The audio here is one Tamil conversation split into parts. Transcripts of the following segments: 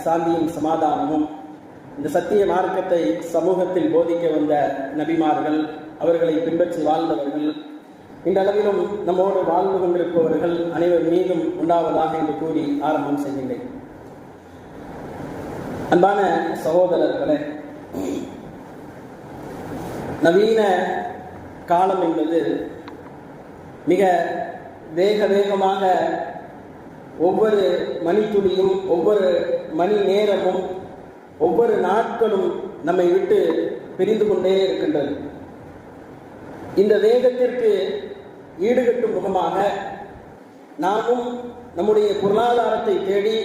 சாந்தியும் சமாதானமும் இந்த சத்திய மார்க்கத்தை சமூகத்தில் போதிக்க வந்த நபிமார்கள், அவர்களை பின்பற்றி வாழ்ந்தவர்கள், இன்றளவிலும் நம்மோடு வாழ்ந்து கொண்டிருப்பவர்கள் அனைவர் மீதும் உண்டாவதாக என்று கூறி ஆரம்பம் செய்கின்றேன். அன்பான சகோதரர்களே, நவீன காலம் என்பது மிக வேகமாக ஒவ்வொரு மணித்துளியும், ஒவ்வொரு மணி நேரமும், ஒவ்வொரு நாட்களும் நம்மை விட்டு பிரிந்து கொண்டே இருக்கின்றது. இந்த வேகத்திற்கு ஈடுகட்டும் முகமாக நாமும் நம்முடைய பொருளாதாரத்தை தேடி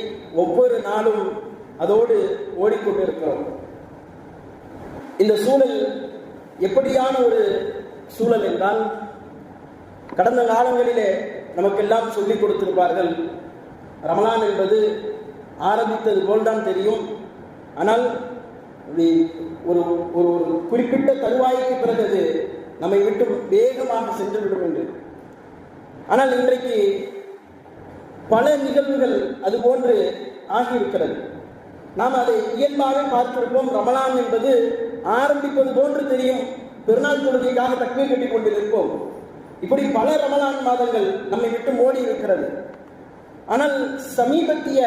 ஒவ்வொரு நாளும் அதோடு ஓடிக்கொண்டிருக்கிறோம். இந்த சூழல் எப்படியான ஒரு சூழல் என்றால், கடந்த காலங்களிலே நமக்கெல்லாம் சொல்லிக் கொடுத்திருப்பார்கள், ரமலான் என்பது ஆரம்பித்தது போல்தான் தெரியும், ஆனால் ஒரு ஒரு குறிப்பிட்ட தருவாய்க்கு பிறகு அது நம்மை விட்டு வேகமாக சென்றுவிடும் என்று. ஆனால் இன்றைக்கு பல நிகழ்வுகள் அதுபோன்று ஆகியிருக்கிறது. நாம் அதை இயல்பாக பார்த்திருப்போம். ரமலான் என்பது ஆரம்பிப்பது போன்று தெரியும், பெருநாள் தொழுகைக்காக தக்பீர் கட்டிக் கொண்டிருப்போம். இப்படி பல ரமலான் மாதங்கள் நம்மை விட்டு ஓடி இருக்கிறது. ஆனால் சமீபத்திய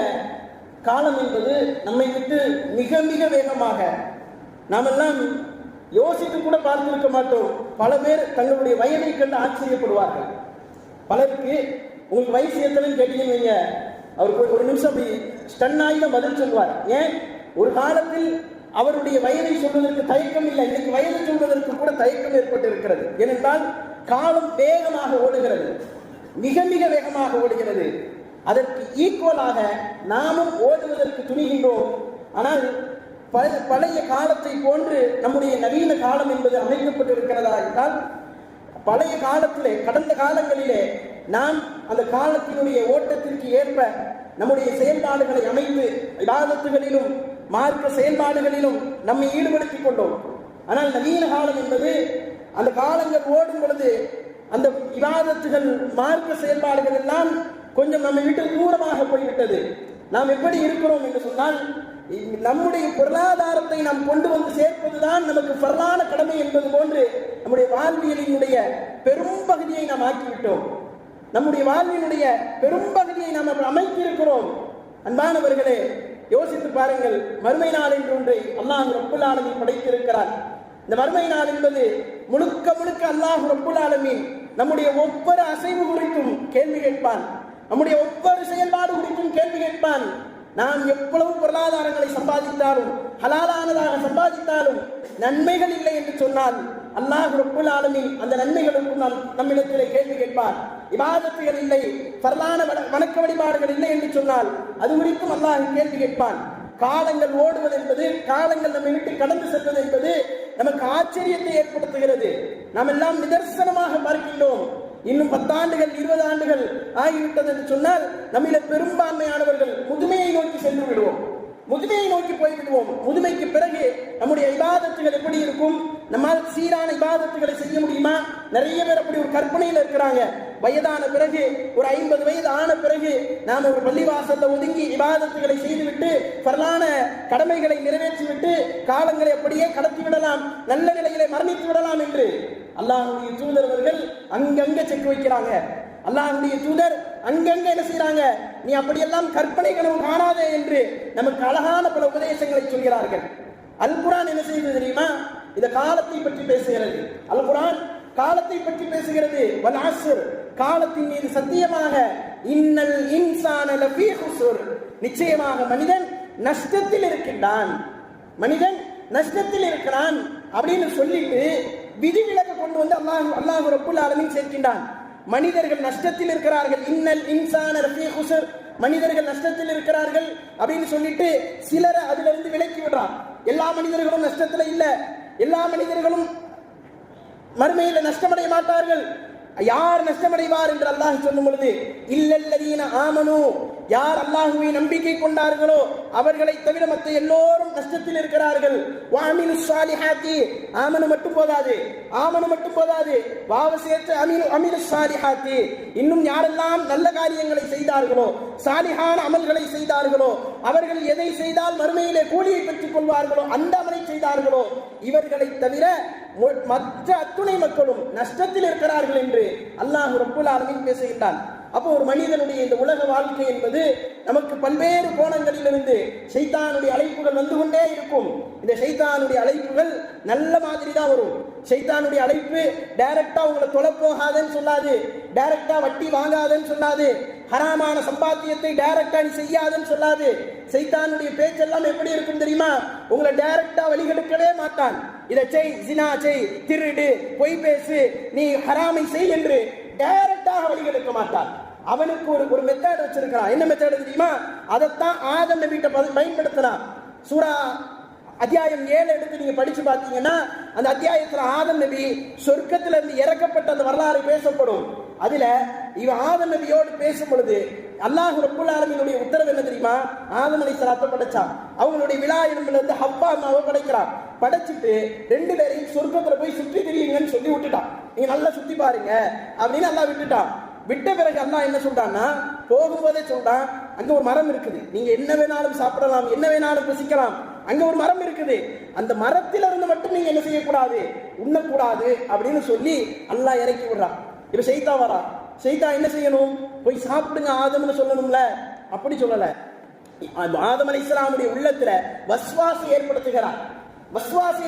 காலம் என்பது நம்மை விட்டு மிக மிக வேகமாக, நாமெல்லாம் யோசித்து கூட பார்த்திருக்க மாட்டோம். பல பேர் தங்களுடைய வயதை கண்டு ஆச்சரியப்படுவார்கள். பலருக்கு உங்களுக்கு வயசு எத்தனைன்னு கேட்டீங்க, அவருக்கு ஒரு நிமிஷம் அப்படி ஸ்டன் ஆகி பதில் சொல்வார். ஏன், ஒரு காலத்தில் அவருடைய வயதை சொல்வதற்கு தயக்கம் இல்லை, இன்னைக்கு வயதை சொல்வதற்கு கூட தயக்கம் ஏற்பட்டு இருக்கிறது. ஏனென்றால் காலம் வேகமாக ஓடுகிறது, மிக மிக வேகமாக ஓடுகிறது. அதற்கு ஈக்குவலாக நாமும் ஓடுவதற்கு துணிகின்றோம். ஆனால் பழைய காலத்தை போன்று நம்முடைய நவீன காலம் என்பது அமைக்கப்பட்டிருக்கிறதா என்றால், பழைய காலத்திலே, கடந்த காலங்களிலே நாம் அந்த காலத்தினுடைய ஓட்டத்திற்கு ஏற்ப நம்முடைய செயல்பாடுகளை அமைத்து இபாதத்துகளிலும் மார்க்க செயல்பாடுகளிலும் நம்மை ஈடுபடுத்திக் கொண்டோம். ஆனால் நவீன காலம் என்பது அந்த காலங்கள் ஓடும் பொழுது அந்த இபாதத்துகள் மார்க்க செயல்பாடுகள் எல்லாம் கொஞ்சம் நம்மை விட்டு தூரமாக போய்விட்டது. நாம் எப்படி இருக்கிறோம் என்று சொன்னால், நம்முடைய பொருளாதாரத்தை நாம் கொண்டு வந்து சேர்ப்பதுதான் நமக்கு பரலான கடமை என்பது போன்று நம்முடைய வாழ்வியலினுடைய பெரும் பகுதியை நாம் ஆக்கிவிட்டோம். நம்முடைய வாழ்வினுடைய பெரும் பகுதியை நாம் அமைத்திருக்கிறோம். அன்பானவர்களே, யோசித்து பாருங்கள். மறுமை நாள் என்று ஒன்றை அல்லாஹ் ரப்புல் ஆலமீன் படைத்திருக்கிறார். இந்த மறுமை நாள் என்பது முழுக்க முழுக்க அல்லாஹ் ரப்புல் ஆலமீன் நம்முடைய ஒவ்வொரு அசைவு குறித்தும் கேள்வி கேட்பான், நம்முடைய ஒவ்வொரு செயல்பாடு குறித்தும் கேள்வி கேட்பான். நாம் எவ்வளவு பொருளாதாரங்களை சம்பாதித்தாலும், ஹலாலானதாக சம்பாதித்தாலும் நன்மைகள் இல்லை என்று சொன்னால் அல்லாஹ் ரப்புல் ஆலமீன் அந்த நன்மைகளுக்கும் நம்மிடத்திலே கேள்வி கேட்பார். இபாதத்துகள் இல்லை, பரலான வணக்க வழிபாடுகள் இல்லை என்று சொன்னால் அது குறித்தும் அல்லாஹ் கேள்வி கேட்பான். காலங்கள் ஓடுவது என்பது, காலங்கள் நம்மை விட்டு கடந்து செல்வது என்பது நமக்கு ஆச்சரியத்தை ஏற்படுத்துகிறது. நாம் எல்லாம் நிதர்சனமாக பார்க்கின்றோம். இன்னும் 10 ஆண்டுகள் 20 ஆண்டுகள் ஆகிவிட்டது என்று சொன்னால் நம்மில பெரும்பான்மையானவர்கள் முதுமையை நோக்கி சென்று விடுவோம், முதுமையை நோக்கி போய்விடுவோம். முதுமைக்கு பிறகு நம்முடைய இபாதத்துகள் எப்படி இருக்கும்? நம்மால் சீரான இபாதத்துகளை செய்ய முடியுமா? நிறைய பேர் அப்படி ஒரு கற்பனையில் இருக்கிறாங்க. வயதான பிறகு, ஒரு 50 வயது ஆன பிறகு நாம் ஒரு பள்ளிவாசல்ல ஒதுங்கி இபாதத்துகளை செய்துவிட்டு பரலான கடமைகளை நிறைவேற்றிவிட்டு காலங்களை அப்படியே கடத்தி விடலாம், நல்ல நிலையிலே மரணித்து விடலாம் என்று அல்லாஹ்வுடைய தூதர் அவர்கள் அங்கங்க செக் வைக்கிறாங்க. அல்லாஹ்வுடைய தூதர் அங்கங்க என்ன செய்யறாங்க? நீ அப்படியெல்லாம் கற்பனை கனவு காணாதே என்று நமக்கு அழகான பல உபதேசங்களை சொல்கிறார்கள். அல் குர்ஆன் என்ன செய்யுது தெரியுமா? இந்த காலத்தை பற்றி பேசுகிறது. அல் குர்ஆன் காலத்தை பற்றி பேசுகிறது. வல் அஸ்ர், காலத்தின் மீது சத்தியமாக, இன்னல் இன்சான லஃபீ குஸ்ர், நிச்சயமாக மனிதன் நஷ்டத்தில் இருக்கின்றான், மனிதன் நஷ்டத்தில் இருக்கிறான் அப்படின்னு சொல்லிட்டு விதிவிலக்கு கொண்டு வந்து அல்லாஹ் ரப்புல் ஆலமீன் சேர்க்கின்றான். மனிதர்கள் நஷ்டத்தில் இருக்கிறார்கள், இன்னல் இன்சான லஃபீ குஸ்ர், மனிதர்கள் நஷ்டத்தில் இருக்கிறார்கள் அப்படின்னு சொல்லிட்டு சிலரை அதுல இருந்து விலக்கி விடுறான். எல்லா மனிதர்களும் நஷ்டத்துல இல்ல, எல்லா மனிதர்களும் மறுமையில நஷ்டமடைய மாட்டார்கள். யார் நஷ்டமடைவார் என்று அல்லாஹ் சொல்லும் பொழுது, இல்லல்லதீன ஆமனு, யார் அல்லாஹ்வை நம்பிக்கை கொண்டார்களோ அவர்களை தவிர மற்ற எல்லோரும் நஷ்டத்தில் இருக்கிறார்கள். வஅமிலுஸ் ஸாலிஹாத்தி, ஆமனு மட்டும் போதாது, வாவ சேர்த்து அமிலுஸ் ஸாலிஹாத்தி, இன்னும் யாரெல்லாம் நல்ல காரியங்களை செய்தார்களோ, சாலிஹான அமல்களை செய்தார்களோ, அவர்கள் எதை செய்தால் மறுமையிலே கூலியை பெற்றுக் கொள்வார்களோ அந்த அமலை செய்தார்களோ இவர்களை தவிர மற்ற அத்துணை மக்களும் நஷ்டத்தில் இருக்கிறார்கள் என்று அல்லாஹ் ரப்புல் ஆலமீன் பேசுகின்றான். அப்போ ஒரு மனிதனுடைய இந்த உலக வாழ்க்கை என்பது நமக்கு பல்வேறு கோணங்களிலிருந்து ஷைத்தானுடைய அழைப்புகள் வந்து கொண்டே இருக்கும். இந்த ஷைத்தானுடைய அழைப்புகள் நல்ல மாதிரி தான் வரும். ஷைத்தானுடைய அழைப்பு டைரக்டா உங்களை தொலை போகாதன்னு சொல்லாது, டைரக்டா வட்டி வாங்காதன்னு சொல்லாது, ஹராமான சம்பாத்தியத்தை டைரக்டா நீ செய்யாதுன்னு சொல்லாது. ஷைத்தானுடைய பேச்செல்லாம் எப்படி இருக்கும் தெரியுமா? உங்களை டைரக்டா வழிகெடுக்கவே மாட்டான். இதை செய், ஜினா செய், திருடு, பொய் பேசு, நீ ஹராமை செய் என்று டைரக்டாக வழிகெடுக்க மாட்டான். அவனுக்கு ஒரு மெத்தட் வச்சிருக்கான். என்ன மெத்தட் தெரியுமா? அதைத்தான் ஆதம் நபிகிட்ட பயன்படுத்தலாம். சூரா அத்தியாயம் 7 எடுத்து நீங்க படிச்சு பார்த்தீங்கன்னா அந்த அத்தியாயத்துல ஆதம் நபி சொர்க்கத்துல இருந்து இறக்கப்பட்ட அந்த வரலாறு பேசப்படும். அதுல இவன் ஆதம் நபியோடு பேசும் பொழுது அல்லாஹ் ரப்புல் ஆலமீனுடைய உத்தரவு என்ன தெரியுமா? ஆதம் அலைஹிஸ்ஸலாத்தை படைச்சான். அவங்களுடைய விழா இடத்துல இருந்து ஹவ்வா அம்மாவை படைக்கிறான். படைச்சிட்டு 2 பேரையும் சொர்க்கத்துல போய் சுற்றி திரியுங்கன்னு சொல்லி விட்டுட்டான். நீங்க நல்லா சுத்தி பாருங்க அப்படின்னு அல்லாஹ் விட்டுட்டான். விட்ட பிறகு அல்லாஹ் என்ன சொல்றான்னா, போகும்போதே சொல்றான், அங்க ஒரு மரம் இருக்குது, நீங்க என்ன வேணாலும் சாப்பிடலாம், என்ன வேணாலும் புசிக்கலாம், அங்க ஒரு மரம் இருக்குது, அந்த மரத்தில இருந்து மட்டும் நீங்க என்ன செய்யக்கூடாது, உண்ணக்கூடாது அப்படின்னு சொல்லி அல்லாஹ் இறக்கி விடுறான். இப்ப ஷைத்தான் வரா. ஷைத்தான் என்ன செய்யணும்? போய் சாப்பிடுங்க ஆதம்னு சொல்லணும்ல, அப்படி சொல்லல. ஆதம் அலைஹிஸ்ஸலாமுடைய உள்ளத்துல வஸ்வாசை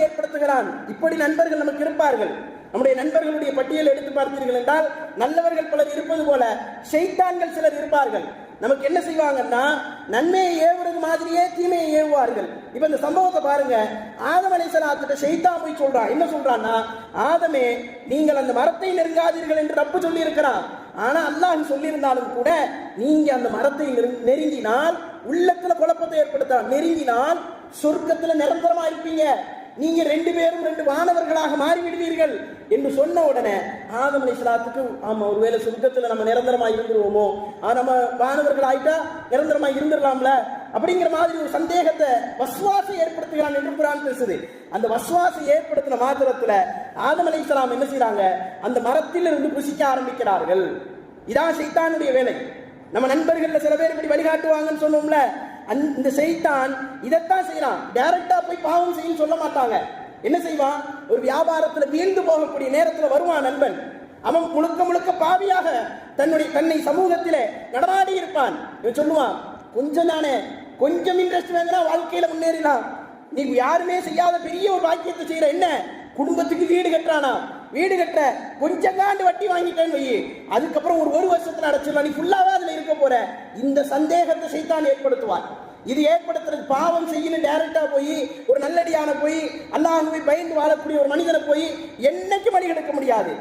ஏற்படுத்துகிறான். இப்படி நண்பர்கள் நமக்கு இருப்பார்கள். நம்முடைய நண்பர்களுடைய பட்டியல் எடுத்து பார்த்தீர்கள் என்றால் நல்லவர்கள் பலர் இருப்பது போல ஷைத்தான்கள் சிலர் இருப்பார்கள். நமக்கு என்ன செய்வாங்கன்னா, நன்மையை ஏவுறது மாதிரியே தீமையை ஏவுவார்கள். இப்ப இந்த சம்பவத்தை பாருங்க. ஆதம் அலைஹிஸ்ஸலாத்துட்ட ஷைத்தான் போய் சொல்றான். என்ன சொல்றான்னா, ஆதமே நீங்கள் அந்த மரத்தை நெருங்காதீர்கள் என்று ரப்பு சொல்லி இருக்கிறான். ஆனா அல்லாஹ் சொல்லியிருந்தாலும் கூட நீங்க அந்த மரத்தை நெருங்கினால் உள்ளத்துல குழப்பத்தை ஏற்படுத்த, நெருங்கினால் சொர்க்கத்துல நிரந்தரமா இருப்பீங்க, நீங்க 2 பேரும் 2 வானவர்களாக மாறிவிடுவீர்கள் என்று சொன்ன உடனே ஆதம் அலைஹிஸ்ஸலாத்துக்கு, ஆமா ஒருவேளை சொர்க்கத்துல நம்ம நிரந்தரமா இருந்துருவோமோ, நம்ம வானவர்கள் ஆயிட்டா நிரந்தரமா இருந்துடலாம்ல அப்படிங்கிற மாதிரி ஒரு சந்தேகத்தை வஸ்வாசை ஏற்படுத்துகிறான் என்று குர்ஆன் பேசுது. அந்த வஸ்வாசை ஏற்படுத்தின மாத்திரத்துல ஆதம் அலைஹிஸ்ஸலாம் என்ன செய்றாங்க, அந்த மரத்தில் இருந்து புசிக்க ஆரம்பிக்கிறார்கள். இதான் ஷைத்தானுடைய வேலை. நம்ம நண்பர்கள்ல சில பேர் இப்படி வழிகாட்டுவாங்கன்னு சொன்னோம்ல, இந்த ஷைத்தான் இதைத்தான் செய்யறான். டைரக்டா போய் பாவம் செய்யும் சொல்ல மாட்டாங்க. என்ன செய்வான், ஒரு வியாபாரத்துல வீழ்ந்து போகக்கூடிய நேரத்துல வருவான் நண்பன். அவன் முழுக்க பாவியாக தன்னை சமூகத்திலே நடமாடி இருப்பான். இவன் சொல்லுவான், கொஞ்சம் தானே, கொஞ்சம் இன்ட்ரெஸ்ட் வேணும்னா வாழ்க்கையில முன்னேறினான், நீ யாருமே செய்யாத பெரிய ஒரு பாக்கியத்தை செய்யற, என்ன குடும்பத்துக்கு வீடு கட்டுறானா, வீடு கட்ட கொஞ்சம் காண்டு வட்டி வாங்கிட்டேன்னு வை, அதுக்கப்புறம் ஒரு வருஷத்துல அடைச்சிடலாம், நீ ஃபுல்லாவே அதுல இருக்க போற. இந்த சந்தேகத்தை ஷைத்தான் ஏற்படுத்துவான். இது ஏற்படுத்துறது பாவம் செய்யணும் டைரக்டா போய் ஒரு நல்லடியான போய் அல்லாஹ்வை பயந்து வாழக்கூடிய ஒரு மனிதனை போய் என்னைக்கு மணி எடுக்க முடியாது.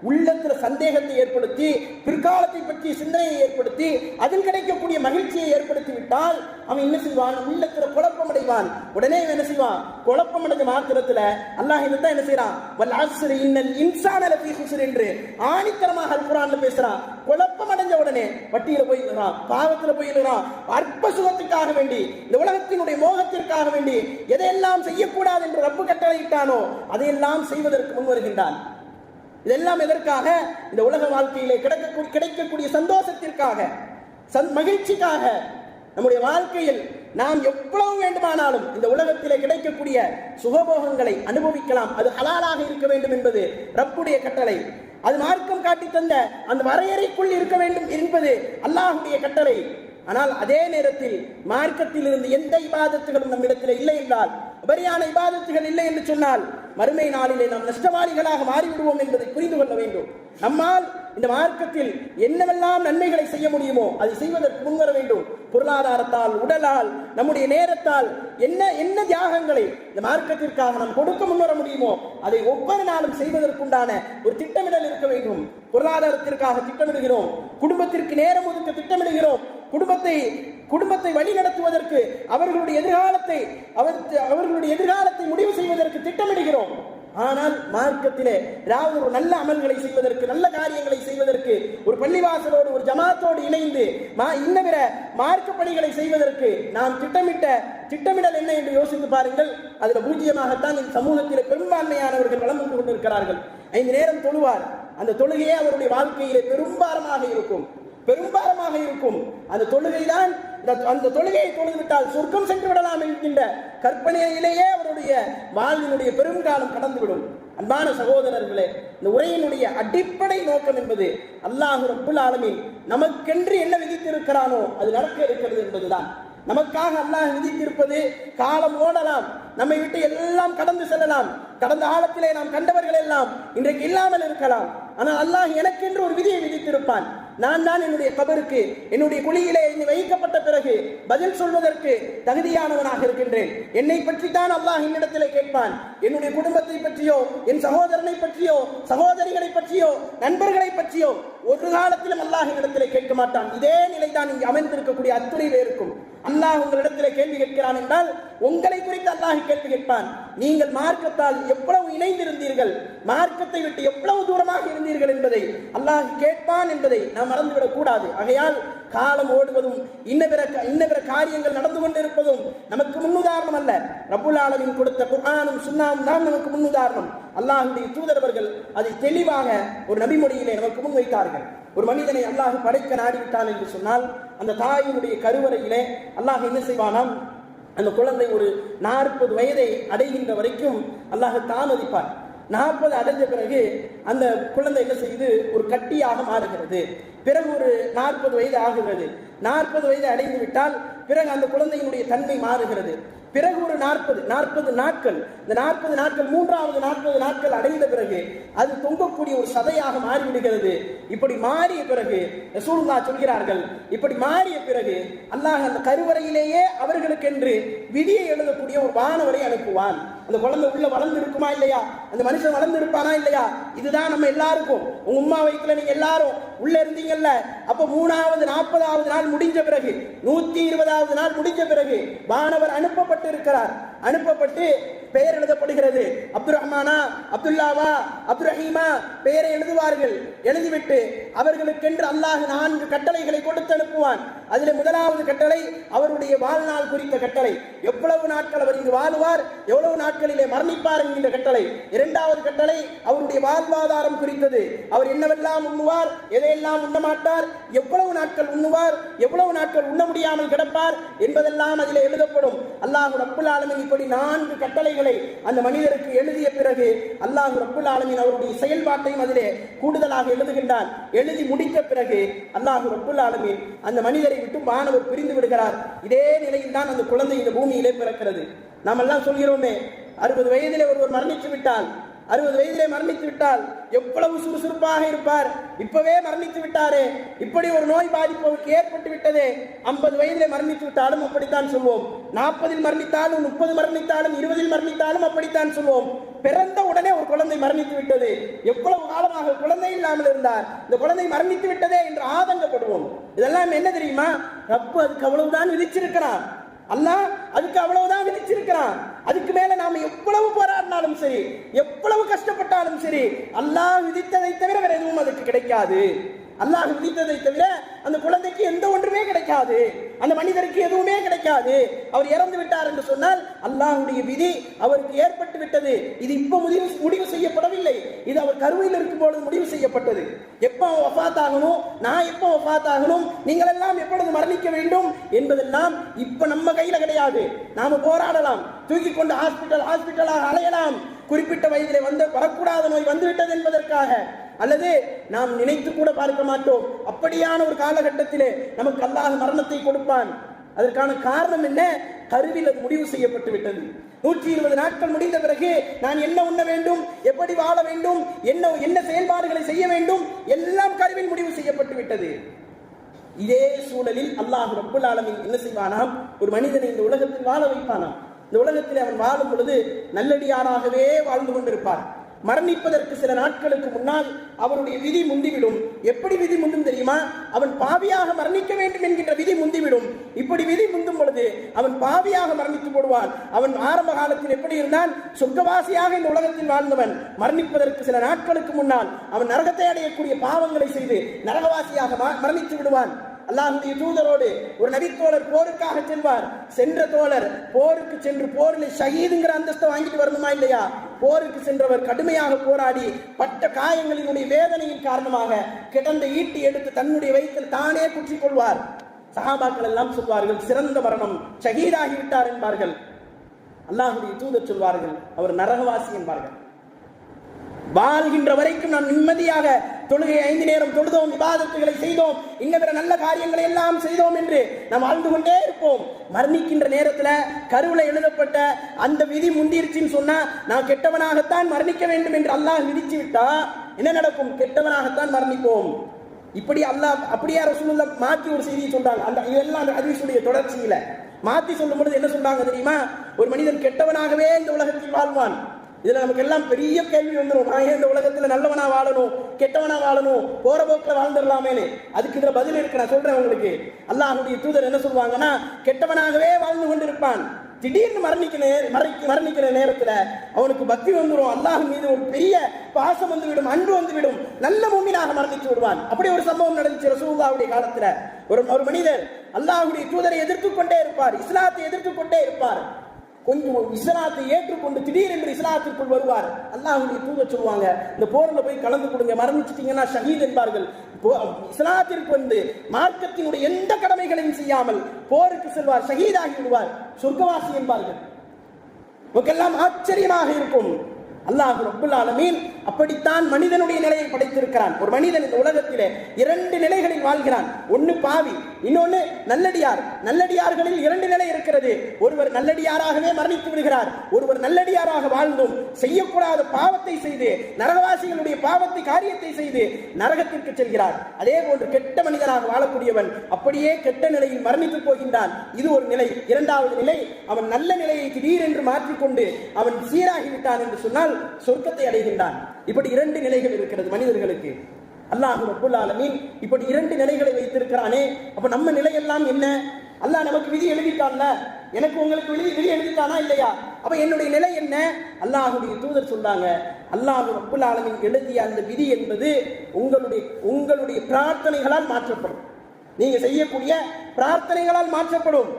உள்ளத்துல சந்தேகத்தை ஏற்படுத்தி, பிற்காலத்தை பற்றிய சிந்தனையை ஏற்படுத்தி, அதில் கிடைக்கக்கூடிய மகிழ்ச்சியை ஏற்படுத்தி விட்டால் அவன் என்ன செய்வான், உள்ளத்துல குழப்பம் அடைவான். உடனே என்ன செய்வான், குழப்பம் அடைஞ்ச மாத்திரத்துல அல்லாஹ் இதைத்தான் என்ன செய்யறான், வல் அஸ்ரி இன்னல் இன்சான லஃபீ குஸ்ர் என்று ஆணித்தரமாக அல் குர்ஆன்ல பேசுறான். குழப்பம் அடைஞ்ச உடனே வட்டியில போயிடுறான், பாவத்துல போயிடுறான். அற்ப சுகத்துக்காக வேண்டி, இந்த உலகத்தினுடைய மோகத்திற்காக வேண்டி எதையெல்லாம் செய்யக்கூடாது என்று ரப்பு கட்டளையிட்டானோ அதையெல்லாம் செய்வதற்கு முன் வருகின்றான். இதெல்லாம் எதற்காக, இந்த உலக வாழ்க்கையிலே கிடைக்கக்கூடிய சந்தோஷத்திற்காக, மகிழ்ச்சிக்காக. நம்முடைய வாழ்க்கையில் நாம் எவ்வளவு வேண்டுமானாலும் இந்த உலகத்திலே கிடைக்கக்கூடிய சுகபோகங்களை அனுபவிக்கலாம், அது ஹலாலாக இருக்க வேண்டும் என்பது ரப்புடைய கட்டளை. அது மார்க்கம் காட்டி தந்த அந்த வரையறைக்குள் இருக்க வேண்டும் என்பது அல்லாஹ்வுடைய கட்டளை. ஆனால் அதே நேரத்தில் மார்க்கத்தில் இருந்து எந்த இபாதத்துகளும் நம்மிடத்தில் இல்லை என்றால், உபரியான இபாதத்துகள் இல்லை என்று சொன்னால் மறுமை நாளிலே நாம் நஷ்டவாளிகளாக மாறிவிடுவோம் என்பதை புரிந்து கொள்ள வேண்டும். நம்மால் இந்த மார்க்கத்தில் என்னவெல்லாம் நன்மைகளை செய்ய முடியுமோ அதை செய்வதற்கு முன்வர வேண்டும். பொருளாதாரத்தால், உடலால், நம்முடைய நேரத்தால் என்ன தியாகங்களை இந்த மார்க்கத்திற்காக நாம் கொடுக்க முன்வர முடியுமோ அதை ஒவ்வொரு நாளும் செய்வதற்குண்டான ஒரு திட்டமிடல் இருக்க வேண்டும். பொருளாதாரத்திற்காக திட்டமிடுகிறோம், குடும்பத்திற்கு நேரம் ஒதுக்க திட்டமிடுகிறோம், குடும்பத்தை வழி நடத்துவதற்கு அவர்களுடைய எதிர்காலத்தை முடிவு செய்வதற்கு திட்டமிடுகிறோம். ஆனால் மார்க்கத்திலே ஏதாவது ஒரு நல்ல அமல்களை செய்வதற்கு, நல்ல காரியங்களை செய்வதற்கு, ஒரு பள்ளிவாசலோடு ஒரு ஜமாத்தோடு இணைந்து இன்னவிர மார்க்க பணிகளை செய்வதற்கு நாம் திட்டமிடல் என்ன என்று யோசித்து பாருங்கள். அதுல பூஜ்ஜியமாகத்தான் இந்த சமூகத்திலே பெரும்பான்மையானவர்கள் வளம் வந்து கொண்டிருக்கிறார்கள். 5 நேரம் தொழுவார், அந்த தொழுகையே அவருடைய வாழ்க்கையிலே பெரும்பாரமாக இருக்கும். அந்த தொழுகைதான், அந்த தொழுகையை தொழுதுவிட்டால் சொர்க்கம் சென்று விடலாம் என்கின்ற கற்பனையிலேயே அவருடைய வாழ்வினுடைய பெருங்காலம் கடந்துவிடும். அன்பான சகோதரர்களே, இந்த உரையினுடைய அடிப்படை நோக்கம் என்பது அல்லாஹ் ரப்புல் ஆலமீன் நமக்கென்று என்ன விதித்திருக்கிறானோ அது நடக்க இருக்கிறது என்பதுதான். நமக்காக அல்லாஹ் விதித்திருப்பது காலம் ஓடலாம், நம்மை விட்டு எல்லாம் கடந்து செல்லலாம். கடந்த காலத்திலே நாம் கண்டவர்கள் எல்லாம் இன்றைக்கு இல்லாமல் இருக்கலாம். ஆனால் அல்லாஹ் எனக்கென்று ஒரு விதியை விதித்திருப்பான். நான் தான் என்னுடைய கபருக்கு, என்னுடைய குழியிலே வைக்கப்பட்ட பிறகு பதில் சொல்வதற்கு தகுதியானவனாக இருக்கின்றேன். என்னை பற்றி தான் அல்லாஹ் என்னிடத்திலே கேட்பான். என்னுடைய குடும்பத்தை பற்றியோ, என் சகோதரனை பற்றியோ, சகோதரிகளை பற்றியோ, நண்பர்களை பற்றியோ ஒரு காலத்திலும் அல்லாஹ் என்னிடத்திலே கேட்க மாட்டான். இதே நிலைதான் இங்கு அமைந்திருக்கக்கூடிய அத்துணை பேருக்கும். அல்லாஹ் உங்களிடத்திலே கேள்வி கேட்கிறான் என்றால் உங்களை குறித்து அல்லாஹ் கேள்வி கேட்பான். நீங்கள் மார்க்கத்தால் எவ்வளவு இணைந்திருந்தீர்கள், மார்க்கத்தை விட்டு எவ்வளவு தூரமாக இருந்தீர்கள் என்பதை அல்லாஹ் கேட்பான் என்பதை நாம் மறந்துவிடக் கூடாது. ஆகையால் காலம் ஓடுவதும் இன்ன காரியங்கள் நடந்து கொண்டிருப்பதும் நமக்கு முன்னுதாரணம் அல்ல. ரப்புல் ஆலமீன் கொடுத்த குர்ஆனும் சுன்னாவும் தான் நமக்கு முன்னுதாரணம். அல்லாஹ்வுடைய தூதரவர்கள் அதை தெளிவாக ஒரு நபிமொழியிலே நமக்கு முன்வைத்தார்கள். ஒரு மனிதனை அல்லாஹ் படைக்க நாடிவிட்டான் என்று சொன்னால் அந்த தாயினுடைய கருவறையிலே அல்லாஹ் என்ன செய்வானாம், அந்த குழந்தை ஒரு 40 வயதை அடைகின்ற வரைக்கும் அல்லாஹ் தாமதிப்பார். 40 அடைஞ்ச பிறகு அந்த குழந்தை என்ன செய்து ஒரு கட்டியாக மாறுகிறது. பிறகு ஒரு 40 வயது ஆகிறது. 40 வயது அடைந்து விட்டால் பிறகு அந்த குழந்தையினுடைய தன்மை மாறுகிறது. பிறகு ஒரு 40 நாட்கள், இந்த 40 நாட்கள் 3வது 40 நாட்கள் அடைந்த பிறகு அது தொங்கக்கூடிய ஒரு சதையாக மாறிவிடுகிறது. இப்படி மாறிய பிறகு ரசூலுல்லாஹ் சொல்கிறார்கள், இப்படி மாறிய பிறகு அல்லாஹ் அந்த கருவறையிலேயே அவர்களுக்கென்று விதியை எழுதக்கூடிய ஒரு வானவரை அனுப்புவான். அந்த குழந்தை உள்ள வளர்ந்து இருக்குமா இல்லையா, அந்த மனுஷன் வளர்ந்து இருப்பானா இல்லையா, இதுதான் நம்ம எல்லாருக்கும். உங்க உம்மா வயிற்றுல நீங்க எல்லாரும் உள்ள இருந்தீங்கல்ல, அப்ப 3வது 40வது நாள் முடிஞ்ச பிறகு 120வது நாள் முடிஞ்ச பிறகு வானவர் அனுப்பப்பட்டு பெயர் எழுதப்படுகிறது. அப்துல் ரஹ்மானா, அப்துல்லாவா, அப்துல் ரஹீமா பெயரை எழுதுவார்கள். எழுதிவிட்டு அவர்களுக்கென்று அல்லாஹ் 4 கட்டளைகளை கொடுத்து அனுப்புவான். அதில் முதலாவது கட்டளை அவருடைய வாழ்நாள் குறித்த கட்டளை, எவ்வளவு நாட்கள் அவர் இங்கு வாழ்வார், எவ்வளவு நாட்களிலே மரணிப்பார் என்கின்ற கட்டளை. 2வது கட்டளை அவருடைய வாழ்வாதாரம் குறித்தது, அவர் என்னவெல்லாம் உண்ணுவார், எதையெல்லாம் உண்ண மாட்டார், எவ்வளவு நாட்கள் உண்ணுவார், எவ்வளவு நாட்கள் உண்ண முடியாமல் கிடப்பார் என்பதெல்லாம் அதில் எழுதப்படும். அல்லாஹ் ரப்புல் ஆலமீன் இப்படி 4 கட்டளைகளை அந்த மனிதருக்கு எழுதிய பிறகு அல்லாஹ் ரப்புல் ஆலமீன் அவருடைய செயல்பாட்டையும் அதிலே கூடுதலாக எழுதுகின்றான். எழுதி முடித்த பிறகு அல்லாஹ் ரப்புல் ஆலமீன் அந்த மனிதரை விட்டு வானவர் பிரிந்து விடுகிறார். இதே நிலையில் தான் அந்த குழந்தை இந்த பூமியிலே பிறக்கிறது. நாம் எல்லாம் சொல்கிறோமே, 60 வயதிலே ஒருவர் மரணித்து விட்டால், 60 வயதிலே மரணித்து விட்டால் எவ்வளவு சுறுசுறுப்பாக இருப்பார், இப்பவே மரணித்து விட்டாரே, இப்படி ஒரு நோய் பாதிப்பு அவருக்கு ஏற்பட்டு விட்டதே. 50 வயதிலே மரணித்து விட்டாலும் அப்படித்தான் சொல்வோம். 40 மரணித்தாலும், 30 மரணித்தாலும், 20 மரணித்தாலும் அப்படித்தான் சொல்வோம். பிறந்த உடனே ஒரு குழந்தை மரணித்து விட்டது, எவ்வளவு காலமாக குழந்தை இல்லாமல் இருந்தார், இந்த குழந்தை மரணித்து விட்டதே என்று ஆதங்கப்படுவோம். இதெல்லாம் என்ன தெரியுமா, ரப்பு அதுக்கு அவ்வளவுதான் விதிச்சிருக்கிறான். அல்லாஹ் அதுக்கு அவ்வளவுதான் விதிச்சிருக்கிறான். அதுக்கு மேல நாம எவ்வளவு போராடினாலும் சரி, எவ்வளவு கஷ்டப்பட்டாலும் சரி, அல்லாஹ் விதித்ததை தவிர வேற எதுவும் அதுக்கு கிடைக்காது. அல்லாஹ் விதித்ததை தவிர அந்த குழந்தைக்கு எந்த ஒன்றுமே கிடைக்காது, அந்த மனிதருக்கு எதுவுமே கிடைக்காது. அவர் இறந்து விட்டார் என்று சொன்னால் அல்லாஹ்வுடைய விதி அவருக்கு ஏற்பட்டு விட்டது. இது இப்ப முடிவு செய்யப்படவில்லை, இது அவர் கருவில் இருக்கும் பொழுது முடிவு செய்யப்பட்டது. எப்போ வஃபாத் ஆகணும், நான் எப்போ வஃபாத் ஆகணும், நீங்கள் எல்லாம் எப்பொழுது மரணிக்க வேண்டும் என்பதெல்லாம் இப்ப நம்ம கையில கிடையாது. நாம போராடலாம், தூக்கி கொண்டு ஹாஸ்பிட்டலாக அலையலாம், குறிப்பிட்ட வயதிலே வரக்கூடாத நோய் வந்துவிட்டது என்பதற்காக, அல்லது நாம் நினைத்து கூட பார்க்க மாட்டோம். அப்படியான ஒரு காலகட்டத்திலே நமக்கு அல்லாஹ் மரணத்தை கொடுப்பான். அதற்கான காரணம் என்ன, கருவில் அது முடிவு செய்யப்பட்டு விட்டது. 120 நாட்கள் முடிந்த பிறகு நான் என்ன உண்ண வேண்டும், எப்படி வாழ வேண்டும், என்ன செயல்பாடுகளை செய்ய வேண்டும், எல்லாம் கருவில் முடிவு செய்யப்பட்டு விட்டது. இதே சூழலில் அல்லாஹ் ரப்புல் ஆலமீன் என்ன செய்வானாம், ஒரு மனிதனை இந்த உலகத்தில் வாழ வைப்பானாம். இந்த உலகத்தில் அவன் வாழும் பொழுது நல்லடியாராகவே வாழ்ந்து கொண்டிருப்பார். மரணிப்பதற்கு சில நாட்களுக்கு முன்னால் அவருடைய விதி முந்திவிடும். எப்படி விதி முந்தும் தெரியுமா? அவன் பாவியாக மரணிக்க வேண்டும் என்கின்ற விதி முந்திவிடும். இப்படி விதி முந்தும் பொழுது அவன் பாவியாக மரணித்து போடுவான். அவன் ஆரம்ப காலத்தில் எப்படி இருந்தான்? சொர்க்கவாசியாக இந்த உலகத்தில் வாழ்ந்தவன். மரணிப்பதற்கு சில நாட்களுக்கு முன்னால் அவன் நரகத்தை அடையக்கூடிய பாவங்களை செய்து நரகவாசியாக மரணித்து விடுவான். அல்லாஹ்வுடைய தூதரோடு ஒரு நபித்தோழர் போருக்காக செல்வார். சென்ற தோழர் போருக்கு சென்று போரில் ஷஹீதுங்கிற அந்தஸ்தை வாங்கிட்டு வரணுமா இல்லையா? போருக்கு சென்றவர் கடுமையாக போராடி பட்ட காயங்களினுடைய வேதனையின் காரணமாக கிடந்த ஈட்டி எடுத்து தன்னுடைய வயிற்றில் தானே குற்றிக் கொள்வார். சஹாபாக்கள் எல்லாம் சொல்வார்கள், சிறந்த மரணம், ஷஹீதாகி விட்டார் என்பார்கள். அல்லாஹ்வுடைய தூதர் சொல்வார்கள், அவர் நரகவாசி என்பார்கள். வாழ்கின்ற வரைக்கும் நாம் நிம்மதியாக தொழுகை 5 நேரம் தொழுதோம், இபாதத்துகளை செய்தோம், இன்ன நல்ல காரியங்களை எல்லாம் செய்தோம் என்று நாம் வாழ்ந்து கொண்டே இருப்போம். மரணிக்கின்ற நேரத்தில் கருவில் எழுதப்பட்ட அந்த விதி முந்திருச்சுன்னு சொன்னா நான் கெட்டவனாகத்தான் மரணிக்க வேண்டும் என்று அல்லாஹ் விதிச்சு விட்டா என்ன நடக்கும்? கெட்டவனாகத்தான் மரணிப்போம். இப்படி அல்லாஹ் அப்படியே ரசூலுல்லாஹ் மாற்றி ஒரு செய்தியை சொல்றாங்க. அந்த இதெல்லாம் அந்த ஹதீஸுடைய தொடர்ச்சியில மாற்றி சொல்லும் பொழுது என்ன சொல்றாங்க தெரியுமா? ஒரு மனிதன் கெட்டவனாகவே இந்த உலகத்தில் வாழ்வான். இதுல நமக்கு எல்லாம் பெரிய கேள்வி வந்துடும். நான் ஏன் இந்த உலகத்துல நல்லவனா வாழணும், கெட்டவனா வாழணும், போற போக்கில் வாழ்ந்துடலாமேனு. அதுக்கு இதுல பதில் இருக்கு, நான் சொல்றேன் உங்களுக்கு. அல்லாஹ்வுடைய தூதர் என்ன சொல்லுவாங்கன்னா, கெட்டவனாகவே வாழ்ந்து கொண்டிருப்பான். திடீர்னு மரணிக்கிற நேரத்துல அவனுக்கு பக்தி வந்துடும், அல்லாஹ் மீது ஒரு பெரிய பாசம் வந்துவிடும், அன்பு வந்துவிடும், நல்ல மூமினாக மரணித்து விடுவான். அப்படி ஒரு சம்பவம் நடந்துச்சு ரசூலுல்லாஹ்வுடைய காலத்துல. ஒரு மனிதர் அல்லாஹ்வுடைய தூதரை எதிர்த்து கொண்டே இருப்பார், இஸ்லாத்தை எதிர்த்து கொண்டே இருப்பார். கொஞ்சம் இஸ்லாத்தை ஏற்றுக்கொண்டு திடீரென்று இஸ்லாத்திற்குள் வருவார். அல்லாஹ்வுடைய தூதர் சொல்லுவாங்க, இந்த போர்ல போய் கலந்து கொடுங்க, மரணிச்சிட்டீங்கன்னா ஷஹீத் என்பார்கள். இஸ்லாத்திற்கு வந்து மார்க்கத்தினுடைய எந்த கடமைகளையும் செய்யாமல் போருக்கு செல்வார், ஷஹீதாகி விடுவார், சொர்க்கவாசி என்பார்கள். நமக்கெல்லாம் ஆச்சரியமாக இருக்கும். அல்லாஹ் ரப்புல் ஆலமீன் அப்படித்தான் மனிதனுடைய நிலையை படைத்திருக்கிறான். ஒரு மனிதன் இந்த உலகத்திலே 2 நிலைகளில் வாழ்கிறான். ஒன்னு பாவி, இன்னொன்னு நல்லடியார். நல்லடியார்களில் 2 நிலை இருக்கிறது. ஒருவர் நல்லடியாராகவே மரணித்து விடுகிறார், ஒருவர் நல்லடியாராக வாழ்ந்தும் செய்யக்கூடாத பாவத்தை செய்து நரகவாசிகளுடைய பாவத்தை காரியத்தை செய்து நரகத்திற்கு செல்கிறார். அதே போன்று கெட்ட மனிதனாக வாழக்கூடியவன் அப்படியே கெட்ட நிலையில் மரணித்து போகின்றான். இது ஒரு நிலை. இரண்டாவது நிலை, அவன் நல்ல நிலையை திடீரென்று மாற்றிக்கொண்டு அவன் சீராகிவிட்டான் என்று சொன்னால் சொர்க்கத்தை அடைகின்றான். இப்படி 2 நிலைகள் இருக்கிறது மனிதர்களுக்கு. அல்லாஹ் ரப்புல் ஆலமீன் இப்படி 2 நிலைகளை வைத்திருக்கிறானே. அப்ப நம்ம நிலையெல்லாம் என்ன? அல்லாஹ் நமக்கு விதி எழுதிட்டான்ல, எனக்கு உங்களுக்கு விதி எழுதிட்டானா இல்லையா? அப்ப என்னுடைய நிலை என்ன? அல்லாஹ்வுடைய தூதர் சொல்றாங்க, அல்லாஹ் ரப்புல் ஆலமீன் எழுதிய அந்த விதி என்பது உங்களுடைய பிரார்த்தனைகளால் மாற்றப்படும். நீங்க செய்யக்கூடிய பிரார்த்தனைகளால் மாற்றப்படும்.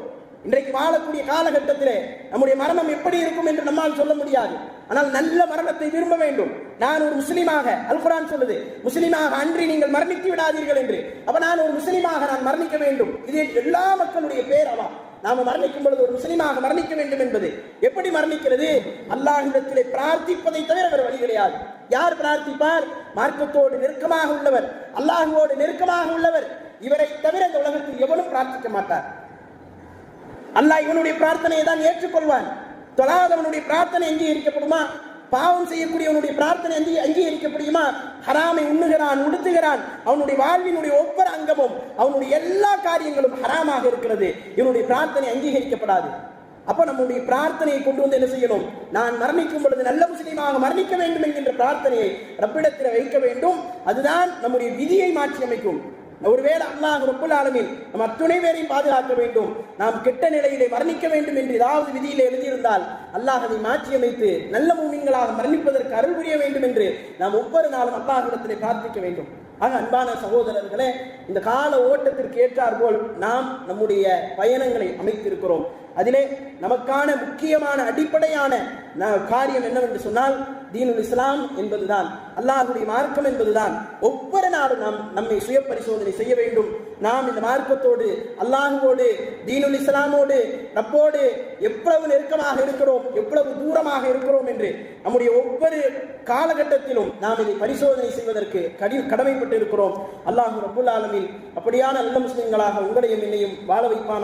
இன்றைக்கு வாழக்கூடிய காலகட்டத்திலே நம்முடைய மரணம் எப்படி இருக்கும் என்று நம்மால் சொல்ல முடியாது. ஆனால் நல்ல மரணத்தை விரும்ப வேண்டும். நான் ஒரு முஸ்லிமாக, அல் குர்ஆன் சொல்லுது, முஸ்லிமாக அன்றி நீங்கள் மரணித்து விடாதீர்கள் என்று. அப்ப நான் ஒரு முஸ்லிமாக நான் மரணிக்க வேண்டும். இது எல்லா மக்களுடைய பேரவா. நாம மரணிக்கும் பொழுது ஒரு முஸ்லிமாக மரணிக்க வேண்டும் என்பது எப்படி மரணிக்கிறது? அல்லாஹ்விடத்திலே பிரார்த்திப்பதை தவிர வேறு வழி கிடையாது. யார் பிரார்த்திப்பார்? மார்க்கத்தோடு நெருக்கமாக உள்ளவர், அல்லாஹ்வோடு நெருக்கமாக உள்ளவர். இவரை தவிர இந்த உலகத்தில் எவனும் பிரார்த்திக்க மாட்டார். அல்லாஹ் இவனுடைய பிரார்த்தனையை தான் ஏற்றுக்கொள்வான். தொழாதவனுடைய பிரார்த்தனை அங்கீகரிக்கப்படுமா? பாவம் செய்யக்கூடியவனுடைய பிரார்த்தனை அங்கீகரிக்கப்படுமா? ஹராமை உண்ணுகிறான், உடுத்துகிறான், அவனுடைய வாழ்வினுடைய ஒவ்வொரு அங்கமும் அவனுடைய எல்லா காரியங்களும் ஹராமாக இருக்கிறது. இவனுடைய பிரார்த்தனை அங்கீகரிக்கப்படாது. அப்ப நம்முடைய பிரார்த்தனையை கொண்டு வந்து என்ன செய்யணும்? நான் மரணிக்கும் பொழுது நல்ல முஸ்லீமாக மரணிக்க வேண்டும் என்கின்ற பிரார்த்தனையை ரப்பிடத்தில் வைக்க வேண்டும். அதுதான் நம்முடைய விதியை மாற்றி அமைக்கும். ஒருவேளை அல்லாஹ் ரப்புல் ஆலமீன் நம் அத்துணை பேரையும் பாதுகாக்க வேண்டும், நாம் கெட்ட நிலையிலே மரணிக்க வேண்டும் என்று ஏதாவது விதியிலே எழுதியிருந்தால் அல்லாஹ் அதை மாற்றி அமைத்து நல்ல மூமின்களாக மரணிப்பதற்கு அருள் புரிய வேண்டும் என்று நாம் ஒவ்வொரு நாளும் அல்லாஹ்விடத்திலே பிரார்த்திக்க வேண்டும். ஆக அன்பான சகோதரர்களே, இந்த கால ஓட்டத்திற்கு ஏற்றார் போல் நாம் நம்முடைய பயணங்களை அமைத்திருக்கிறோம். அதிலே நமக்கான முக்கியமான அடிப்படையான காரியம் என்னவென்று சொன்னால் தீனுல் இஸ்லாம் என்பதுதான், அல்லாஹ்வுடைய மார்க்கம் என்பதுதான். ஒவ்வொரு நாளும் நாம் நம்மை சுய பரிசோதனை செய்ய வேண்டும். நாம் இந்த மார்க்கத்தோடு, அல்லாஹ்வோடு, தீனுல் இஸ்லாமோடு, ரப்போடு எவ்வளவு நெருக்கமாக இருக்கிறோம், எவ்வளவு தூரமாக இருக்கிறோம் என்று நம்முடைய ஒவ்வொரு காலகட்டத்திலும் நாம் இதை பரிசோதனை செய்வதற்கு கடமைப்பட்டு இருக்கிறோம். அல்லாஹ் ரப்புல் ஆலமீன் அப்படியான நல்ல முஸ்லிம்களாக உங்களையும் என்னையும் வாழ வைப்பானாக.